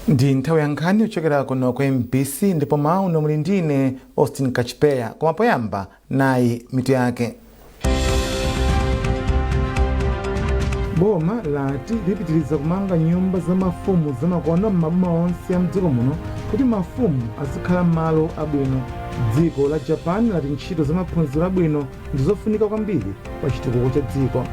Ndi nthawi ya nkhani yochokera kuno kwa MBC ndipo mawu muli ndine Austin Kachipeya. Koma poyamba nayi mitu yake. Boma lati lipitiriza kumanga nyumba za mafumu zamakono m'maboma onse a mdziko muno kuti mafumu azikhala m'malo abwino. Dziko la Japan lati ntchito za maphunziro abwino ndizofunika kwambiri pa chitukuko cha dziko.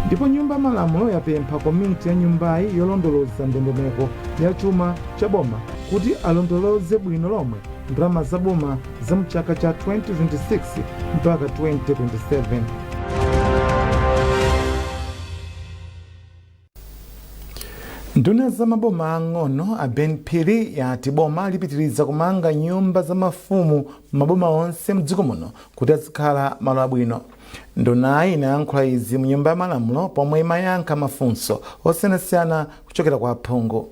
Ndipo nyumba ya malamulo yapempha komiti ya nyumbayi yolondoloza ndondomeko ya chuma cha boma kuti alondoloze bwino lomwe ndalama za boma za mchaka cha 2026 mpaka 2027. Nduna za maboma ang'ono a Benphiri yati boma lipitiriza kumanga nyumba za mafumu maboma onse mdziko muno kuti azikhala malo abwino. Ndunayi inayankhula izi mu nyumba ya malamulo pomwe imayankha mafunso osiyanasiyana kuchokera kwa aphungu.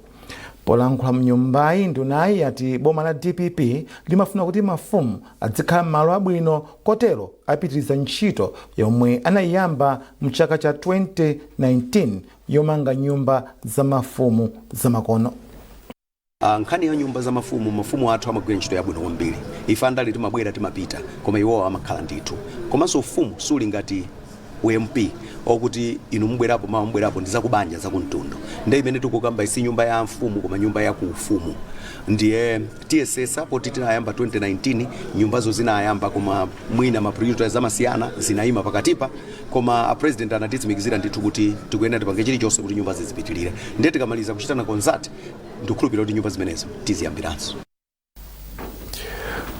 Polankhula mu nyumbayi, ndunayi yati boma la DPP limafuna kuti mafumu azikhala malo abwino kotero apitiriza ntchito yomwe anayiyamba mu chaka cha 2019 yomanga nyumba za mafumu zamakono. Nkhani ya nyumba za mafumu athu amagwira ntchito yabwino kwambiri. Ife andali timabwera timapita koma iwo amakhala ndithu. Komanso ufumu suli ngati UMP okuti inu mbwerapo mawa mbwerapo ndizakubanja zakumtundu. Ndiye imene tikukamba isi nyumba ya mfumu koma nyumba ya kuufumu. Ndiye TSS poti tinayamba 2019 nyumbazo zinayamba koma mwina mapriority zamasiyana zinayima pakatipa koma a president anatitsimikizira ndithu kuti tikuyenda tipange chilichonse kuti nyumba zizipitirire. Ndiye tikamaliza kuchita na concert ndikhulupirira kuti nyumba zimenezo tiziyambiranso.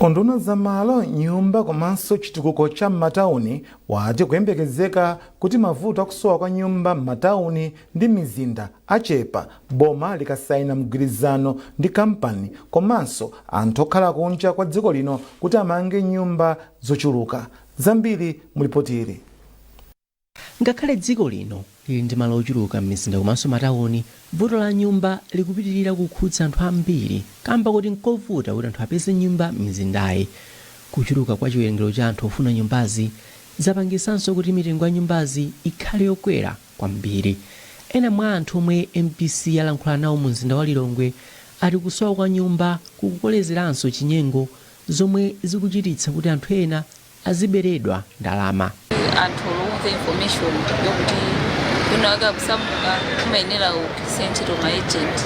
Nduna za malo, nyumba komanso chitukuko cha m'matauni wati kuyembekezeka kuti mavuto akusowa kwa nyumba m'matauni ndi mizinda achepa boma likasaina mgwirizano ndi kampani komanso anthu okhala kunja kwa dziko lino kuti amange nyumba zochuluka. Zambiri mulipotiri. Ngakhale dziko lino lili ndi malo ochuluka m'mizinda komanso matauni, vuto la nyumba likupitirira kukhudza anthu ambiri kamba kuti nkovuta kuti anthu apeze nyumba m'mizindayi. Kuchuluka kwa chiwerengero cha anthu ofuna nyumbazi zapangisanso kuti mitengo ya nyumbazi ikhale yokwera kwambiri. Ena mwa anthu omwe MPC yalankhula nawo mu mzinda wa Lilongwe ati kusowa kwa nyumba kukukolezeranso chinyengo zomwe zikuchititsa kuti anthu ena aziberedwa ndalama. Anthu olumva information yokuti kunaka kusamuka kumayenera ukisentiro maagent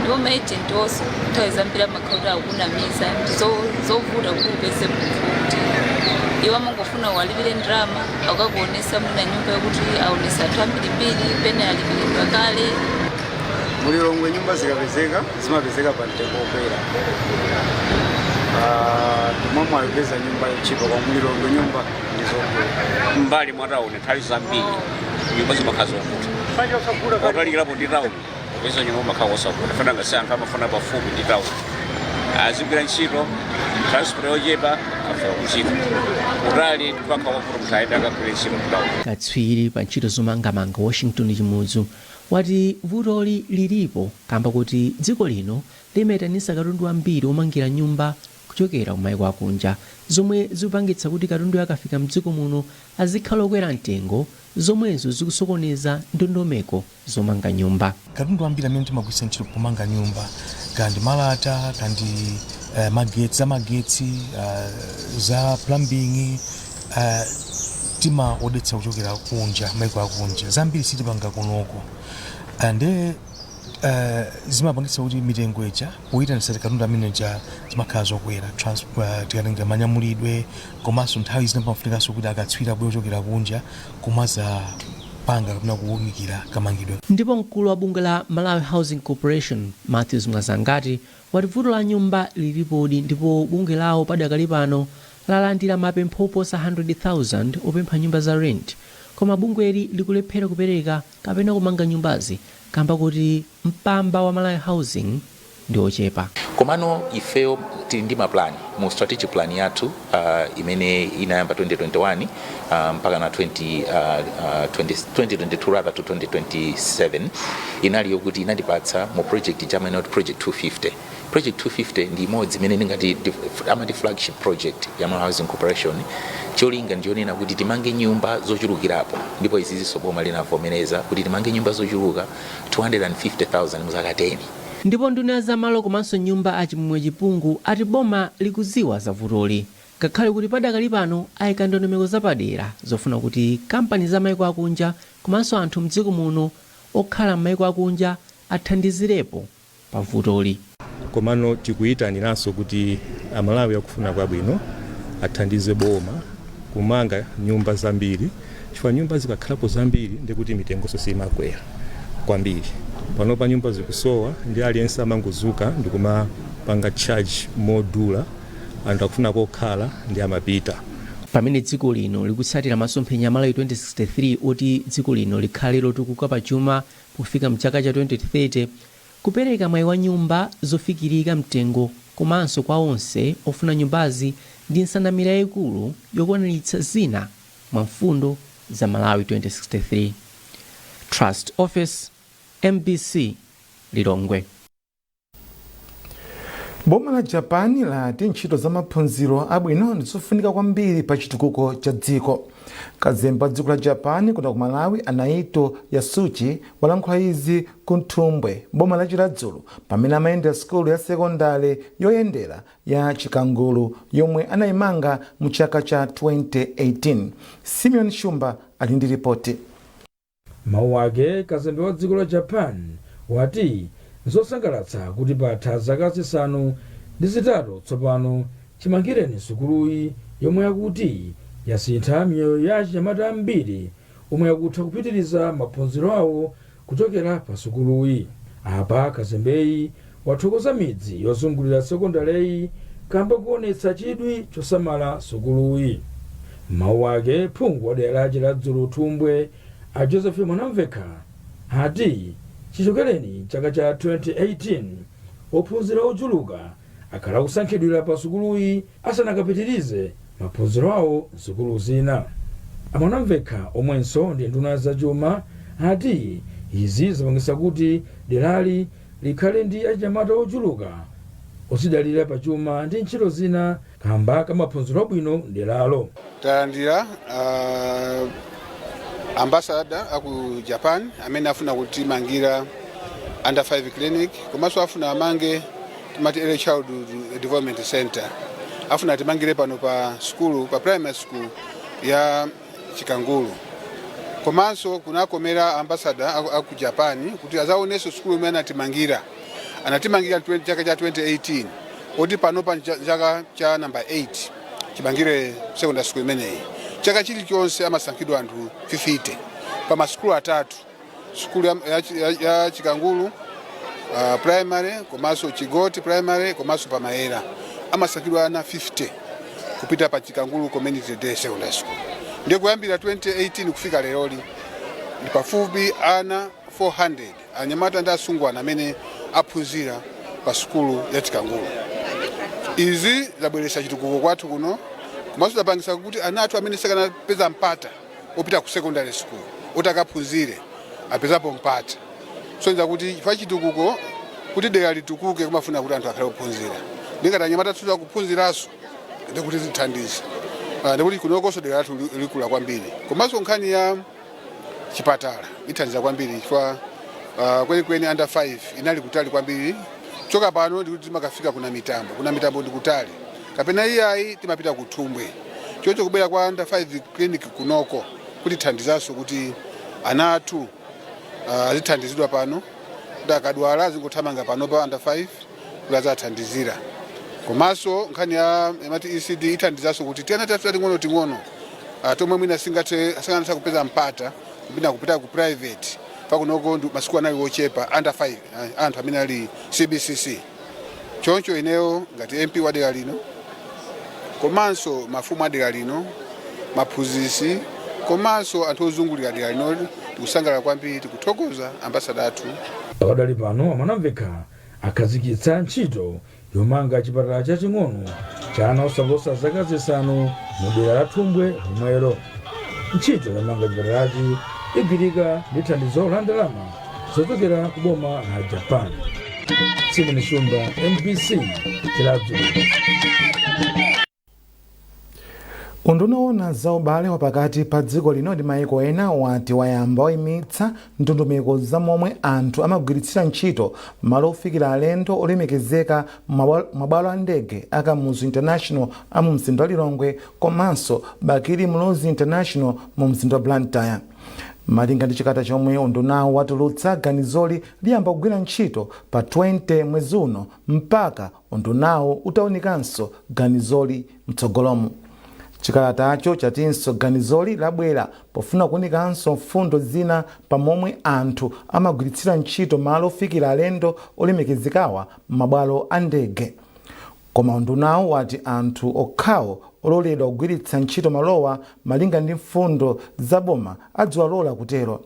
ndipo maagent onse nthawi zambiri amakhala akunamiza zovuta kuti upeze munthu kuti iwo amangofuna walipire ndalama akakuonesa mwina nyumba yokuti aonesa anthu ambirimbiri pene alipiridwa kale. Mu Lilongwe nyumba zikapezeka zimapezeka pa mtengo wokwera. Tumamwe alipeza nyumba yochipa kwa mu Lilongwe nyumba ndizokwera. Mbali mwa tauni nthawi zambiri nyumba zimakhala zovuta. Otalikirapo ndi tauni kupeza nyumba makhala osavuta. Fana ngati anthu amafuna pafupi ndi tauni. Azigwira ntchito transport yochepa afuna kuchita. Utali tipakha wavuta munthu ayenda akagwira ntchito ku tauni. Katswiri pa ntchito zomangamanga Washington Chimudzu wati vutoli lilipo kamba kuti dziko lino limayitanisa katundu ambiri omangira nyumba kuchokera kumayiko akunja zomwe zikupangitsa kuti katundu akafika mdziko muno azikhala okwera mtengo zomwezo zikusokoneza ndondomeko zomanga nyumba. Katundu ambiri amene timagwiritsa ntchito pomanga nyumba kandi malata kandi magetsi za plumbing timaodetsa kuchokera kunja mayiko akunja zambiri sitipanga kunoko ande zimapangitsa kuti mitengo ija kuyitanisa katundu amene zimakhala zokwera tikatenga manyamulidwe komanso nthawi zinapamafunikanso kuti akatswiri abwera kuchokera kunja komaza panga kapena kuwunikira kamangidwe. Ndipo mkulu wa bunge la Malawi Housing Corporation Matthews Mwazangati wati vuto la nyumba lilipodi ndipo bunge lawo padakali pano lalandira mapempho oposa 100,000 opempha nyumba za rent koma bungweli likulephera kupereka kapena kumanga nyumbazi kamba kuti mpamba wa Malawi Housing ndi ochepa. Komano ifeo tili ndi maplani mu strategic plan yathu imene inayamba 2021 mpaka na 2022 rather to 2027 inali yokuti inatipatsa mu project jamani project 250. Project 250 ndi imodzi imene ngati amati flagship project ya Malawi Housing Corporation cholinga ndionena kuti timange nyumba zochulukirapo ndipo izi boma linavomereza kuti timange nyumba zochuluka 250,000 muzaka 10 ndipo nduna ya zamalo komanso nyumba achimwemwe chipungu ati boma likuziwa za vutoli, ngakhale kuti padakali pano ayika ndondomeko zapadera zofuna kuti kampani za maiko akunja komanso anthu mdziko muno okhala m'maiko akunja athandizirepo pa vutoli. Komano tikuyitaniranso kuti amalawi akufuna kwabwino athandize boma kumanga nyumba zambiri, chifukwa nyumba zikakhalapo zambiri ndikuti mitengonso simakwera kwambiri. Panopa nyumba zikusowa ndi aliyense amangozuka ndikumapanga charge modula, anthu akufuna kokhala ndi amapita. Pamene dziko lino likutsatira masomphenya a Malawi 2063 oti dziko lino likhale lotukuka pa chuma pofika mchaka cha 2030, kupereka mwayi wa nyumba zofikirika mtengo komanso kwa onse ofuna nyumbazi ndi nsanamira yayikulu yokwaniritsa zina mwa mfundo za Malawi 2063. Trust Office, MBC, Lilongwe. Boma la Japan lati ntchito za maphunziro abwino ndizofunika kwambiri pa chitukuko cha dziko. Kazembe wa dziko la Japan kuno ku Malawi Anaito Yasuchi walankhula izi ku Mthumbwe, boma la Chiradzulu, pamene amayendera sikulu ya sekondale yoyendera ya Chikangulu yomwe anayimanga mu chaka cha 2018. Simeon Shumba ali ndi ripoti. Mawu ake kazembe wa dziko la Japan wati zosangalatsa kuti patha zaka zisanu ndi zitatu tsopano chimangireni sukuluyi yomwe yakuti yasintha miyoyo ya achinyamata ambiri omwe yakutha kupitiriza maphunziro awo kuchokera pa sukuluyi. Apa kazembeyi wathokoza midzi yozungulira sekondaleyi kamba kuonetsa chidwi chosamala sukuluyi. Mawu ake phungu wa dera la Chiradzulu Thumbwe a Joseph Mwanamveka ati chichokereni chaka cha 2018 ophunzira ochuluka akhala kusankhidwira pa sukuluyi asanakapitirize maphunziro awo msukulu zina. Mwanamveka omwenso ndi nduna za chuma ati izi zapangitsa kuti derali likhale ndi achinyamata ochuluka osidalira pa chuma ndi ntchito zina kamba ka maphunziro abwino deralo. Talandira ambassador aku Japan amene afuna kuti mangira under 5 clinic, komanso afuna amange timati early childhood development center, afuna timangire pano pa school, pa primary school ya Chikangulu. Komanso kunakomera ambassador aku Japan kuti azaoneso school imene anatimangira chaka cha 2018 oti pano pa chaka cha number 8 chimangire secondary school imeneyi. Chaka chilichonse amasankhidwa anthu 50 pa maskulu atatu, skulu ya Chikangulu primary, komanso Chigoti primary, komanso pa Maera amasankhidwa ana 50 kupita pa Chikangulu community day secondary school. Ndiye kuyambira 2018 kufika leroli ndi pafupi ana 400 anyamata ndi asungwana amene aphunzira pa skulu ya Chikangulu. Izi zabweretsa chitukuko kwathu kuno, komanso zapangitsa kuti ana athu amene sakanapeza mpata opita ku secondary school otakaphunzire apezapo mpata. Sonza kuti chifukwa chitukuko kuti dera litukuke kumafuna kuti anthu akhale ophunzira. Ndingati anyamata athu akuphunziraso ndi kuti zithandize. Ndikuti kunokonso dera lathu likula kwambiri. Komanso nkhani ya chipatala ithandiza kwambiri chifukwa kwenikweni under 5 inali kutali kwambiri. Choka pano ndikuti timakafika kuna mitambo ndi kutali. Kapena iyayi timapita ku Thumbwe. Chocho kubwera kwa under 5 clinic kunoko kuti thandizaso kuti ana athu azithandizidwa pano, ndakadwala azingothamanga pano pa under 5 kuti azathandizira. Komanso nkhani ya mati ECD ithandizaso kuti tiana tatu ting'ono tomwe mwina sangatha kupeza mpata kupita ku private pakunoko masiku anali ochepa under 5 anthu amene ali CBCC. Choncho ineyo ngati MP wa dera lino, komanso mafumu a dera lino, maphunzitsi, komanso anthu ozungulira dera lino, tikusangalala kwambiri, tikuthokoza ambassador athu. Pakadali pano Mwanamveka akhazikitsa ntchito yomanga chipatala chaching'ono cha ana osaposa zaka zisanu mu dera la Thumbwe lomwelo. Ntchito yomanga chipatalachi igwirika ndi thandizo la ndalama zochokera ku boma la Japan. Simeon Shumba, MBC, Chiradzulu. unduna owona za ubale wapakati pa dziko lino ndi mayiko ena wati wayamba wayimitsa ndondomeko za momwe anthu amagwiritsira ntchito malo ofikira alendo olemekezeka mabwalo a ndege akamuzu international a mu mzinda wa Lilongwe komanso Bakiri Mlozi international mu mzinda wa Blantyre. Malinga ndi chikata chomwe undunawo watulutsa, ganizoli liyamba kugwira ntchito pa 20 mwezi uno mpaka undunawo utaonikanso ganizoli mtsogolomo. Chikalatacho chatinso ganizoli labwera pofuna kuonikanso mfundo zina pamomwe anthu amagwiritsira ntchito malo ofikira alendo olemekezekawa mabwalo a ndege. Koma undunawo wati anthu okhawo ololedwa kugwiritsa ntchito malowa malinga ndi mfundo za boma adziwalola kutero.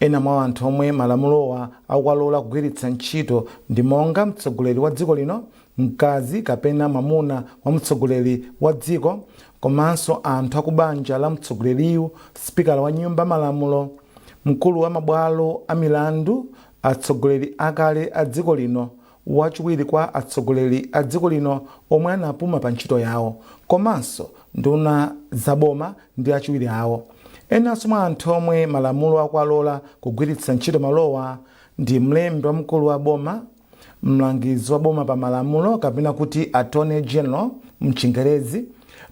Ena mwa anthu omwe malamulowa akuwalola kugwiritsa ntchito ndi monga mtsogoleri wa dziko lino, mkazi kapena mwamuna wa mtsogoleri wa dziko, komanso anthu akubanja la mtsogoleriyu, spikala wa nyumba malamulo, mkulu wa mabwalo a milandu, atsogoleri akale a dziko lino, wachiwiri kwa atsogoleri a dziko lino omwe anapuma pa ntchito yawo, komanso nduna zaboma ndi achiwiri awo. Enanso mwa anthu omwe malamulo akuwalola kugwiritsa ntchito malowa ndi mlembi wamkulu wa boma, mlangizi wa boma pa malamulo kapena kuti attorney general mchingerezi,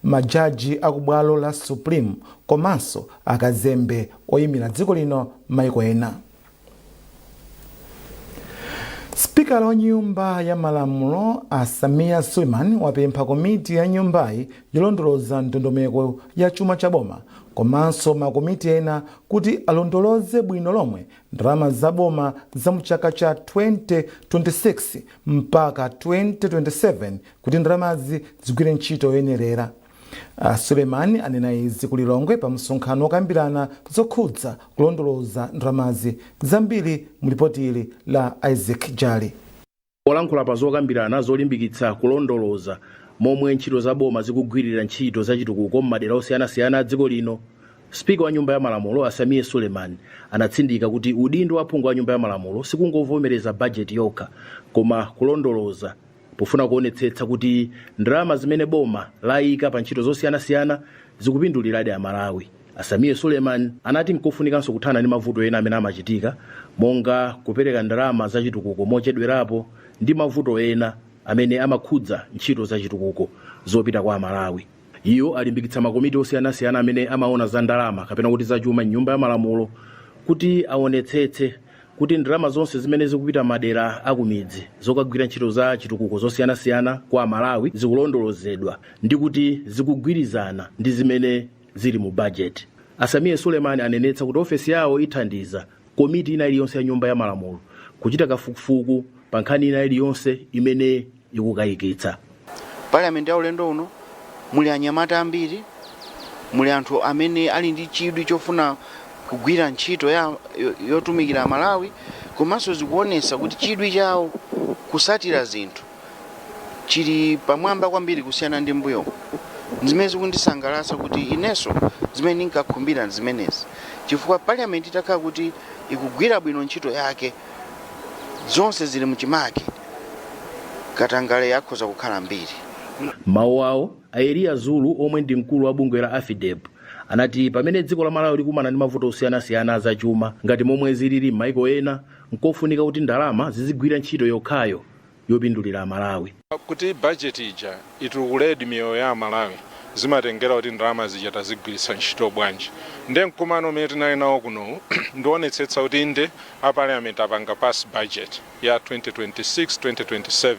majaji akubwalo la Supreme komanso akazembe oyimira dziko lino mayiko ena. Spikala wa nyumba ya malamulo Samia Suleiman wapempha komiti ya nyumbayi yolondoloza ndondomeko ya chuma cha boma komanso makomiti ena kuti alondoloze bwino lomwe ndalama za boma za mchaka cha 2026 mpaka 2027 kuti ndalamazi zigwire ntchito yoyenerera. Suleiman anena izi ku Lilongwe pa msonkhano okambirana zokhudza kulondoloza ndalamazi zambiri mu ripoti ili la Isaac Jali. Olankhula pa zokambirana zolimbikitsa kulondoloza momwe ntchito za boma zikugwirira ntchito za chitukuko m'madera osiyanasiyana a dziko lino, spika wa nyumba ya malamulo Samia Suleiman anatsindika kuti udindo wa phungu wa nyumba ya malamulo sikungovomereza bajeti yokha koma kulondoloza pofuna kuonetsetsa kuti ndalama zimene boma layika pa ntchito zosiyanasiyana zikupinduliradi Amalawi. Samia Suleiman anati nkofunikanso kuthana ndi mavuto ena amene amachitika monga kupereka ndalama za chitukuko mochedwerapo ndi mavuto ena amene amakhudza ntchito za chitukuko zopita kwa Amalawi. Iyo alimbikitsa makomiti osiyanasiyana amene amaona za ndalama kapena kuti za chuma nyumba ya malamulo kuti aonetsetse kuti ndalama zonse zimene zikupita madera akumidzi zokagwira ntchito za chitukuko zosiyanasiyana kwa Amalawi zikulondolozedwa ndi kuti zikugwirizana ndi zimene zili mu budget. Samia Suleiman anenetsa kuti ofesi yawo ithandiza komiti ina iliyonse ya nyumba ya malamulo kuchita kafukufuku pa nkhani ina iliyonse imene ikukayikitsa. Parliament ya ulendo uno muli anyamata ambiri, muli anthu amene ali ndi chidwi chofuna kugwira ntchito yotumikira Amalawi, komanso zikuonesa kuti chidwi chawo kusatira zinthu chili pamwamba kwambiri kusiyana ndi mbuyo. Zimene zikundisangalatsa kuti inenso zimene ndinkakhumbira zimenezi chifukwa Parliament itakhala kuti ikugwira bwino ntchito yake zonse zili mchimake, katangale yakhoza kukhala mbiri. Mawu awo Ayeria Zulu omwe ndi mkulu wa bungwe la AFIDEP anati pamene dziko la Malawi likumana ndi mavuto osiyanasiyana za chuma ngati momwe zilili m'mayiko ena, nkofunika kuti ndalama zizigwira ntchito yokhayo yopindulira Amalawi. Kuti budget ija itukuledi miyoyo ya Amalawi zimatengera kuti ndalama zija tazigwiritsa ntchito bwanji. Ndiye mkumano umene tinali nawo kuno ndionetsetsa kuti inde a Parliament apanga pass budget ya 2026-2027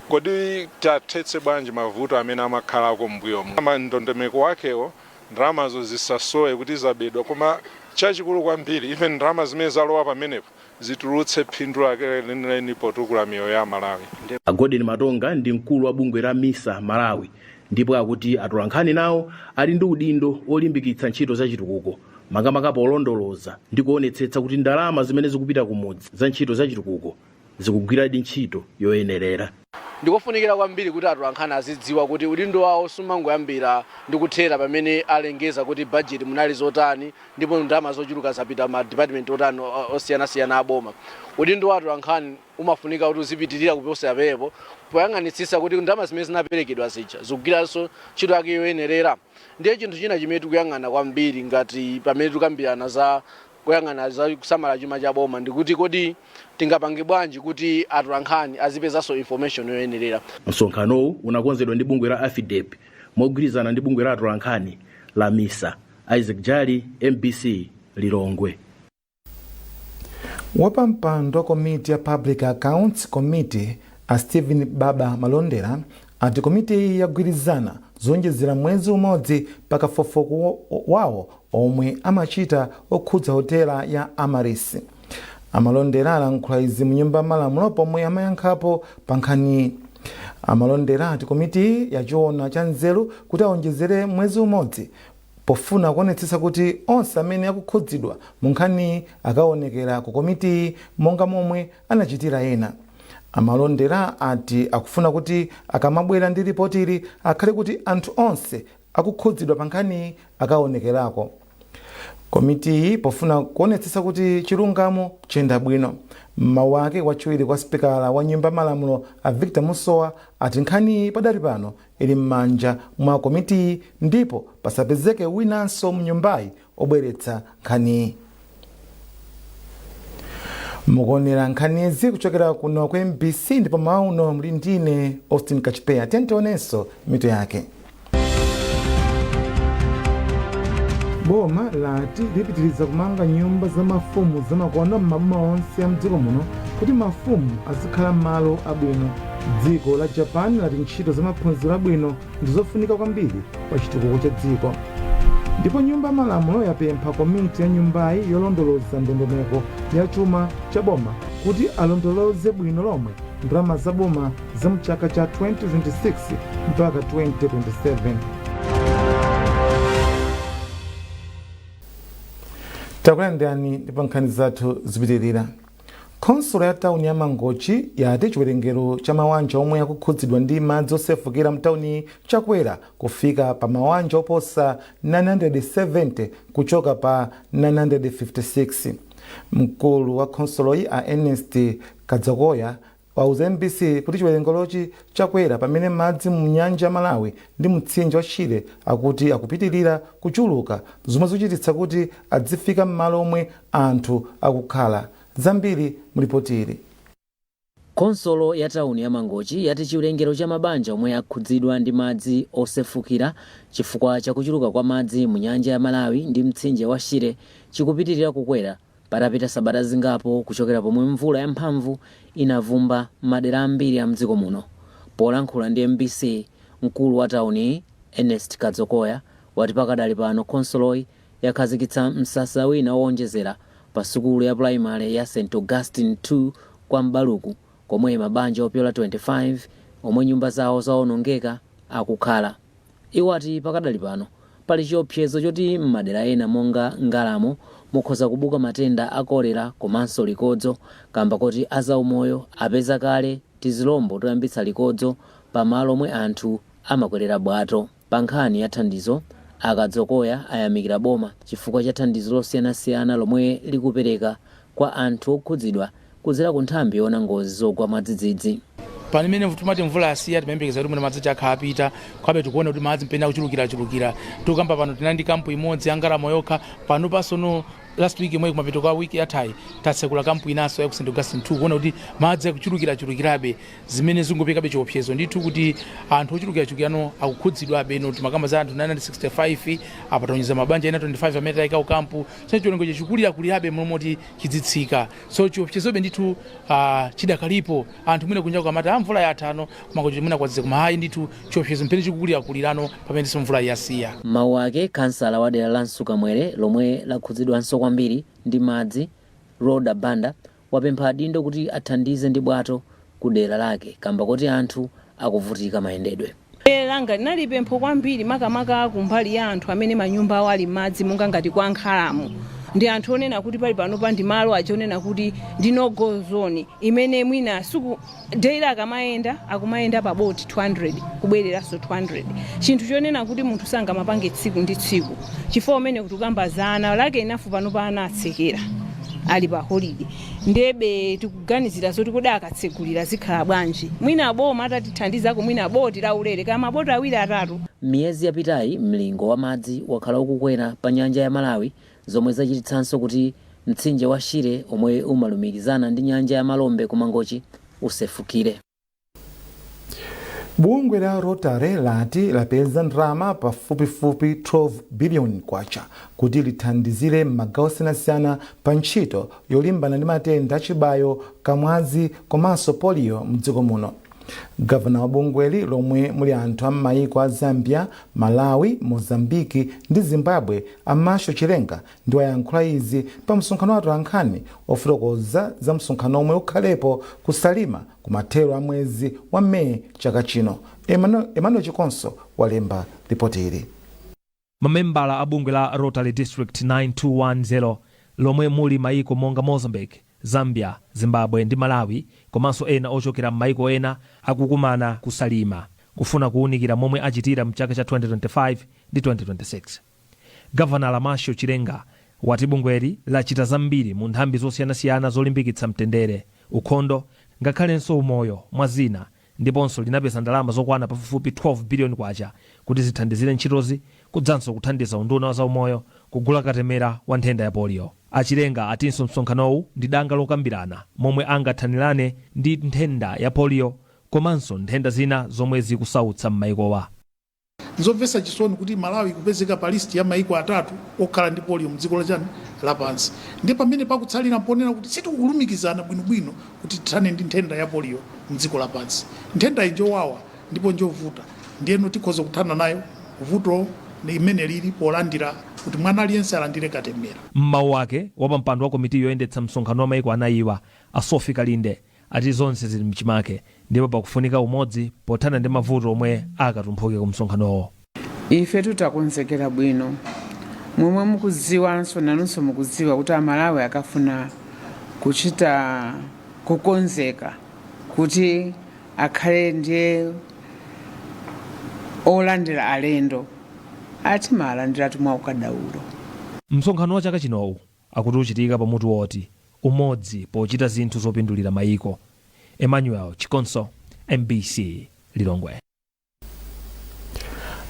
kodi tathetse bwanji mavuto amene amakhalako m'mbuyomu. Ndondomeko wakewo ndalamazo zisasowe kuti zabedwa, koma chachikulu kwambiri even ndalama zimene zalowa pamenepo zitulutse phindu lake lenileni potukula miyoyo ya Malawi. Gordon Matonga ndi mkulu wa bungwe la MISA Malawi ndipo akuti atolankhani nawo ali ndi udindo olimbikitsa ntchito za chitukuko makamaka polondoloza ndi kuonetsetsa kuti ndalama zimene zikupita kumudzi za ntchito za chitukuko zikugwiradi ntchito yoyenerera. ndikofunikira kwambiri kuti atolankhani azidziwa kuti udindo wawo sumangoyambira ndi kuthera pamene alengeza kuti budget munali zotani ndipo ndalama zochuluka zapita ma department otani osiyanasiyana aboma. Udindo wa atolankhani umafunika kuti uzipitirira kuposa yapepo poyang'anitsitsa kuti ndalama zimene zinaperekedwa zija zikugwiranso ntchito yake yoyenerera. Ndiye chinthu china chimene tikuyang'ana kwambiri ngati pamene tikambirana za kuyang'ana za kusamala chuma cha boma ndikuti kodi tingapange bwanji kuti atolankhani azipezanso information yoyenerera. Msonkhanowu unakonzedwa ndi bungwe la AFIDEP mogwirizana ndi bungwe la atolankhani la MISA. Isaac Jali, MBC, Lilongwe. Wapampando komiti ya Public Accounts Committee a Stephen Baba Malondera ati komiti yagwirizana zonjezera mwezi umodzi pakafukufuku wawo omwe amachita okhudza hotela ya Amaris. Amalondera alankhula izi mu nyumba malamulo pomwe amayankhapo pa nkhani. Amalondera ati komiti yachiona cha nzeru kuti aonjezere mwezi umodzi pofuna kuonetsetsa kuti onse amene akukhudzidwa mu nkhani akaonekera ku komiti monga momwe anachitira ena. Amalondera ati akufuna kuti akamabwera ndi ripotiri akhale kuti anthu onse akukhudzidwa pa nkhani akaonekerako. Komiti pofuna kuonetsetsa kuti chilungamo chenda bwino. Mawu ake wachiwiri kwa spikala wa nyumba malamulo a Victor Musowa ati nkhani padali pano ili m'manja mwa komiti ndipo pasapezeke winanso mnyumbayi obweretsa nkhani. Mukuonera nkhanizi kuchokera kuno kwa MBC ndipo mauno muli ndine Austin Kachipeya. Tentionenso mito yake. Boma lati lipitiriza kumanga nyumba za mafumu zamakono m'maboma onse ya mdziko muno kuti mafumu azikhala malo abwino. Dziko la Japan lati ntchito za maphunziro abwino ndizofunika kwambiri pa chitukuko cha dziko. Ndipo nyumba malamulo yapempha komiti ya nyumbayi yolondoloza ndondomeko ya chuma cha boma kuti alondoloze bwino lomwe ndalama za boma za mchaka cha 2026 mpaka 2027. Takulandirani ndipo nkhani zathu zipitirira. Konsola ya tauni ya Mangochi yati chiwerengero cha mawanja omwe akukhudzidwa ndi madzi osefukira mtauni chakwera kufika pa mawanja oposa 970 kuchoka pa 956. Mkulu wa konsoloyi a Ernest Kadzakoya wauza MBC kuti chiwerengerochi chakwera pamene madzi mu nyanja Malawi ndi mtsinje wa Shire akuti akupitirira kuchuluka zomwe zochititsa kuti adzifika m'malo omwe anthu akukhala. Zambiri mlipotiri. Konsolo ya tauni ya Mangochi yati chiwerengero cha mabanja omwe akhudzidwa ndi madzi osefukira chifukwa cha kuchuluka kwa madzi mu nyanja ya Malawi ndi mtsinje wa Shire chikupitirira kukwera patapita sabata zingapo kuchokera pomwe mvula yamphamvu inavumba madera ambiri a mdziko muno. Polankhula ndi MBC, mkulu wa tauni Ernest Kadzokoya wati pakadali pano konsoloyi yakhazikitsa msasa wina owonjezera pa sukulu ya primary ya St. Augustine 2 kwa Mbaluku komwe mabanja opyola 25 omwe nyumba zawo zawonongeka akukhala. Iwo ati pakadali pano pali chiopsezo choti m'madera ena monga Ngalamo mukhoza kubuka matenda a kolera komanso likodzo kamba kuti azaumoyo apeza kale tizilombo toyambitsa likodzo pamalo omwe anthu amakwerera bwato. Pa nkhani ya thandizo Akadzokoya ayamikira boma chifukwa cha thandizo losiyanasiyana lomwe likupereka kwa anthu okhudzidwa kudzera ku nthambi yona ngozi zogwa mwadzidzidzi. Pamene tumati mvula asiya timembekeza kuti madzi chakha apita kwabe tikuona kuti madzi mpenda kuchulukira tukamba pano tinandi kampu imodzi ya Ngalamo yokha pano pasono last week imwe kumapita kwa wiki yathayi tatsekula kampu inaso ya ku St. Augustine 2 kuona kuti madzi akuchulukirabe zimene zingopekabe chiopsezo ndithu kuti anthu ochulukirano akukhudzidwabe no timakamba za anthu 965 apatonyeza mabanja ena 25 amene tayika ukampu so chiwerengo chikulirabe momoti chidzitsika so chiopsezobe ndithu chidakalipo anthu mwina kunja kukamata mvula yathano kumakochi mwina kwadzize kumahayi ndithu chiopsezo mpene chikulirano pamene mvula yasiya. Mawu ake kansala wa dera la Nsukamwere lomwe lakhudzidwanso kwambiri ndi madzi Roda Banda wapempha adindo kuti athandize ndi bwato ku dera lake kamba kuti anthu akuvutika mayendedwe. Langa linali pempho kwambiri makamaka kumbali ya anthu amene manyumba awo ali madzi monga ngati kwa Ngalamo ndi anthu onena kuti pali panopa ndi malo achionena kuti ndi no go zone imene mwina suku daily akumayenda pa boti 200 kubwereranso 200 chinthu chonena kuti munthu sangamapange tsiku ndi tsiku chifukwa umene kuti ukambazana lake inafu panopa anatsekera ali pa holiday ndebe tikuganizira zoti kodi akatsegulira zikhala bwanji mwina boma atatithandizako mwina boti laulere kama boti awiri atatu. Miyezi yapitayi mlingo wa madzi wakhala ukukwera pa nyanja ya Malawi zomwe zachititsanso kuti mtsinje wa Shire omwe umalumikizana ndi nyanja ya Malombe kumangochi usefukire. Bungwe la Rotary lati lapeza ndalama pafupifupi 12 billion kwacha kuti lithandizire magawo osiyanasiyana pa ntchito yolimbana ndi matenda achibayo, kamwazi komanso polio mdziko muno. Gavana wa bungweli lomwe muli anthu a m'mayiko a Zambia, Malawi, Mozambiki ndi Zimbabwe Amasho Chilenga ndi wayankhula izi pa msonkhano wa atolankhani ofotokoza za msonkhano omwe ukhalepo kusalima kumathero a mwezi wa Meyi chaka chino. Emmanuel Chikonso walemba ripoti ili. Mamembala a bungwe la Rotary District 9210 lomwe muli mayiko monga Mozambique, Zambia, Zimbabwe ndi Malawi komanso ena ochokera m'mayiko ena akukumana kusalima kufuna kuwunikira momwe achitira mchaka cha 2025 ndi 2026. Gavana Amasho Chilenga wati bungweli lachita zambiri mu nthambi zosiyanasiyana zolimbikitsa mtendere, ukhondo ngakhalenso umoyo mwa zina, ndiponso linapeza ndalama zokwana pafupifupi 12 billion kwacha kuti zithandizire ntchitozi kudzanso kuthandiza unduna wa zaumoyo kugula katemera wa nthenda ya polio. Achilenga atinso msonkhanowu ndi danga lokambirana momwe angathanirane ndi nthenda ya polio komanso nthenda zina zomwe zikusautsa m'mayikowa. Nzomvetsa chisoni kuti Malawi kupezeka pa list ya mayiko atatu okhala ndi polio mdziko lapansi. Ndi pamene pakutsalira mponena kuti sitikulumikizana bwinobwino kuti tithane ndi nthenda ya polio mdziko lapansi. Nthenda ijowawa ndipo njovuta ndiyeno tikhoza kuthana nayo vuto ni imene lili polandira kuti mwana aliyense alandire katemera. Mmawu wake wapampando wa komiti yoyendetsa msonkhano wa mayiko anayiwa a Sophie Kalinde ati zonse zili mchimake ndipo pakufunika umodzi pothana ndi mavuto omwe akatumphuke ku msonkhanowo. Ife tutakonzekera bwino momwe mukudziwanso nanunso mukudziwa kuti Amalawi akafuna kuchita kukonzeka kuti akhale ndiye olandira alendo ati malandira tumwa ukadaulo. Msonkhano wa chaka chinowu akuti uchitika pamutu woti umodzi pochita zinthu zopindulira mayiko. Emmanuel Chikonso, MBC Lilongwe.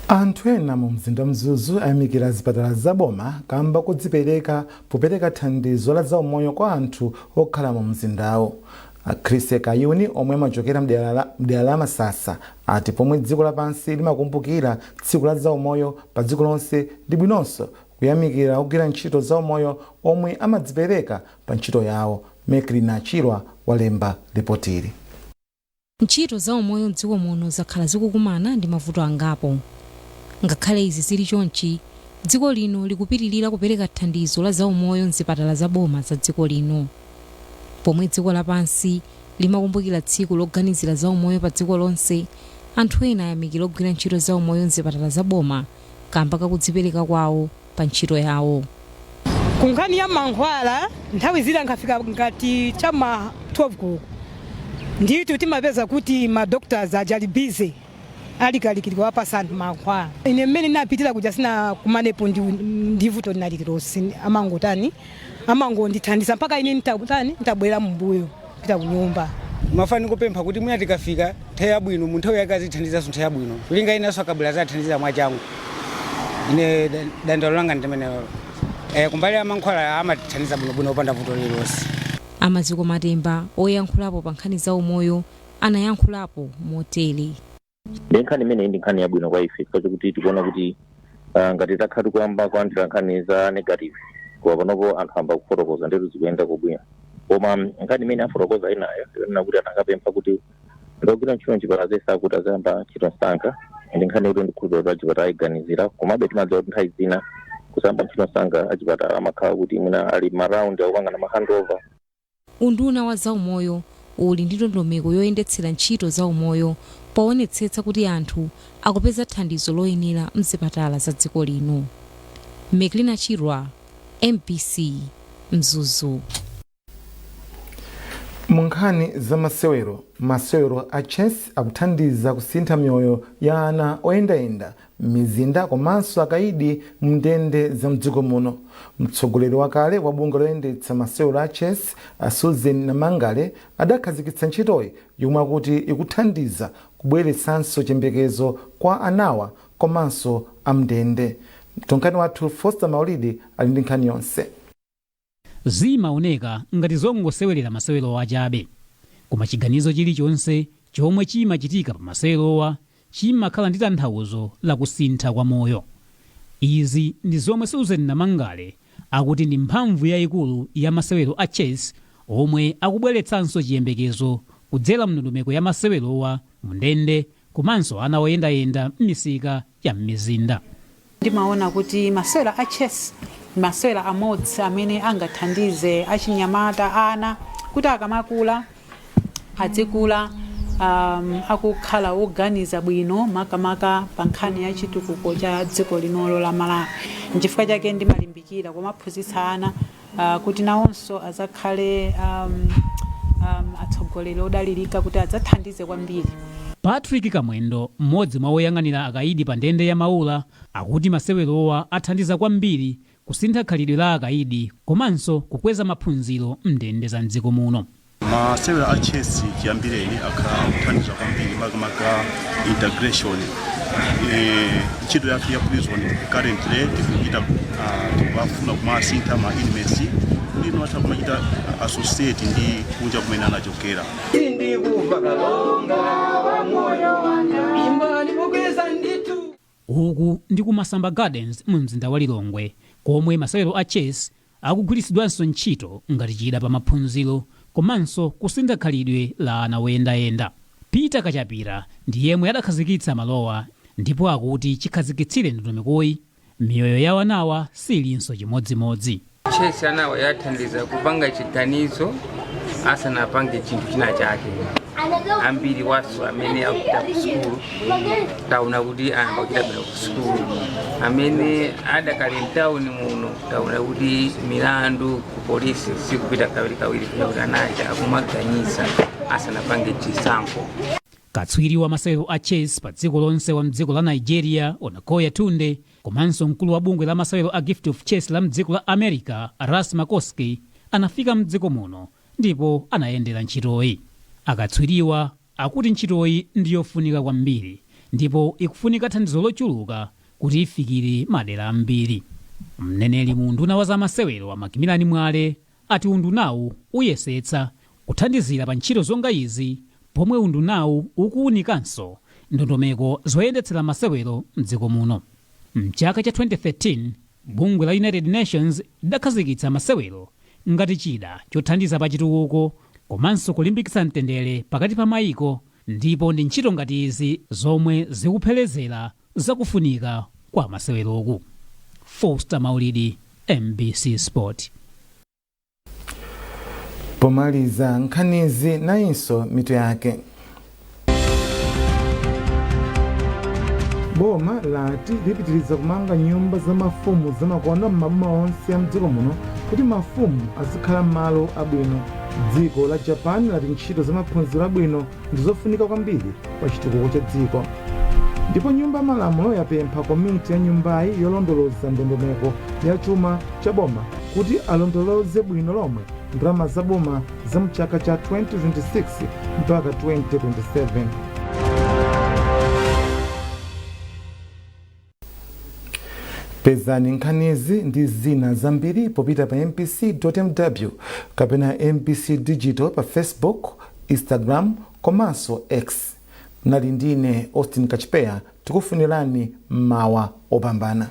Anthu ena mu mzinda mzuzu ayamikira zipatala zaboma kamba kudzipereka popereka thandizo la zaumoyo kwa anthu okhala mu mzindawo. Chris Kayuni omwe amachokera mdera la Masasa ati pomwe dziko lapansi limakumbukira tsiku la zaumoyo pa dziko lonse ndi bwinonso kuyamikira ogwira ntchito zaumoyo omwe amadzipereka pa ntchito yawo. Mekrina Chirwa walemba ripotiri. Ntchito zaumoyo mdziko muno zakhala zikukumana ndi mavuto angapo. Ngakhale izi zili chonchi, dziko lino likupitirira kupereka thandizo la zaumoyo mzipatala zaboma za dziko lino. Pomwe dziko lapansi limakumbukira tsiku loganizira zaumoyo pa dziko lonse, anthu ena ayamikira ogwira ntchito zaumoyo mzipatala zaboma kamba kakudzipereka kwawo pa ntchito yawo. Kunkhani ya mankhwala nthawi zina ngafika ngati chama 12 kuku nditu timapeza kuti ma doctors ajali busy alikalikiri wapasa anthu mankhwala. Ine mmene napitira kuja sina kumanepo ndi vuto linalilonse amangotani amangondithandiza mpaka ine nitabwera mbuyo pita kunyumba. Mafani kupempha kuti mwina tikafika thaya bwino munthu yake azithandiza thaya bwino kulinga ina so kabula zathandiza mwachangu ine dandalo langa ndimene kumbali amankhwala amathandiza bwino opanda vuto lilonse. Amaziko Matemba oyankhulapo pa nkhani za umoyo anayankhulapo moteli. Nkhani imene ndi nkhani yabwino kwa ife kuti tikuona kuti ngati takhala kuyamba kulandira nkhani za negative kwa panopo anthu amba kufotokoza ndetu zikuyenda kubwino. Koma nkhani imene afotokoza inayo ina kuti anakapempha kuti ndogwira ntchito mchipatala zese akuti azayamba ntchito msanga ndi nkhani kuti ndikhulupirira kuti achipatala ayiganizira komabe timadziwa kuti nthawi zina kusayamba ntchito msanga achipatala amakhala kuti mwina ali maraundi akupangana mahandover. Unduna wa zaumoyo uli ndi ndondomeko yoyendetsera ntchito zaumoyo poonetsetsa kuti anthu akupeza thandizo loyenera mzipatala za dziko lino. Mekrina Chirwa, MBC Mzuzu. Munkhani za masewero a chess akuthandiza kusintha mioyo ya ana oyendayenda mizinda komanso akaidi mndende za mdziko muno. Mtsogoleri wakale wa bungwe loyendetsa masewero a chess a Susan Namangale adakhazikitsa ntchitoyi yomwe akuti ikuthandiza kubweretsanso chiyembekezo kwa anawa komanso amndende. Mtolankhani wathu Foster Maulidi ali ndi nkhani yonse. Zimaoneka ngati zongosewelera masewero achabe, koma chiganizo chilichonse chomwe chimachitika pa masewerowa chimakhala ndi tanthauzo la kusintha kwa moyo. Izi ndi zomwe Susan Namangale akuti ndi mphamvu yayikulu ya masewero a chess omwe akubweretsanso chiyembekezo kudzera mndondomeko ya masewerowa mundende komanso ana oyendayenda m'misika ya m'mizinda. Ndimaona kuti masewero a chess masewero amodzi amene angathandize achinyamata ana kuti akamakula adzikula akukhala oganiza bwino makamaka pa nkhani ya chitukuko cha dziko linolo la Malawi. N'chifukwa chake ndimalimbikira kumaphunzitsa ana kuti nawonso azakhale atsogoleri odalirika kuti adzathandize kwambiri. Patrick Kamwendo, mmodzi mwa oyang'anira akaidi pa ndende ya Maula, akuti masewerowa athandiza kwambiri kusintha khalidwe la akaidi komanso kukweza maphunziro mndende za mdziko muno. Masewero a chess chiyambireni akhala kuthandiza kwambiri makamaka integration. Ntchito yathu ya prison currently tikuchita tikufuna kumasintha ma inmates lino atha kumachita associate ndi kunja kumene anachokera. Uku ndi ku Masamba Gardens mu mzinda wa Lilongwe, komwe masewero a chess akugwiritsidwanso ntchito ngati chida pa maphunziro komanso kusintha khalidwe la ana oyendayenda. Peter Kachapira ndi yemwe adakhazikitsa malowa ndipo akuti chikhazikitsire ndondomekoyi miyoyo ya anawa silinso chimodzimodzi. Chess anawa yathandiza kupanga chiganizo asanapange chinthu china chake. Ambiri wasu amene akupita ku sukulu taona kuti anapita ku sukulu, amene adakali mtawuni muno taona kuti milandu ku polisi sikupita kawiri kuti anacha akumaganyiza asanapange chisankho. Katswiri wa masewero a chess pa dziko lonse wa mdziko la Nigeria Onakoya Tunde komanso mkulu wa bungwe la masewero a Gift of Chess la mdziko la America Ras Makoski anafika mdziko muno ndipo anayendera ntchitoyi. Akatswiriwa akuti ntchitoyi ndiyofunika kwambiri ndipo ikufunika thandizo lochuluka kuti ifikire madera ambiri. Mneneri mu unduna wa za masewero wa Makimilani Mwale ati undunawu uyesetsa kuthandizira pa ntchito zonga izi pomwe undunawu ukuwunikanso ndondomeko zoyendetsera masewero mdziko muno. Mchaka cha 2013 bungwe la United Nations lidakhazikitsa masewero ngati chida chothandiza pa chitukuko komanso kulimbikitsa mtendere pakati pa mayiko, ndipo ndi ntchito ngati izi zomwe zikuphelezera zakufunika kwa maseweroku. Foster Maulidi, MBC Sport. Pomaliza nkhanizi nayinso mitu yake. Boma lati lipitiriza kumanga nyumba za mafumu zamakono m'maboma onse ya mdziko muno kuti mafumu azikhala m'malo abwino. Dziko la Japan lati ntchito za maphunziro abwino ndizofunika kwambiri pa chitukuko cha dziko. Ndipo nyumba malamulo yapempha komiti ya nyumbayi yolondoloza ndondomeko ya chuma cha boma kuti alondoloze bwino lomwe ndalama za boma za mchaka cha 2026 mpaka 2027. Pezani nkhanizi ndi zina zambiri popita pa mpc.mw kapena MPC Digital pa Facebook, Instagram komanso X. Nali ndine Austin Kachipeya, tikufunirani mawa opambana.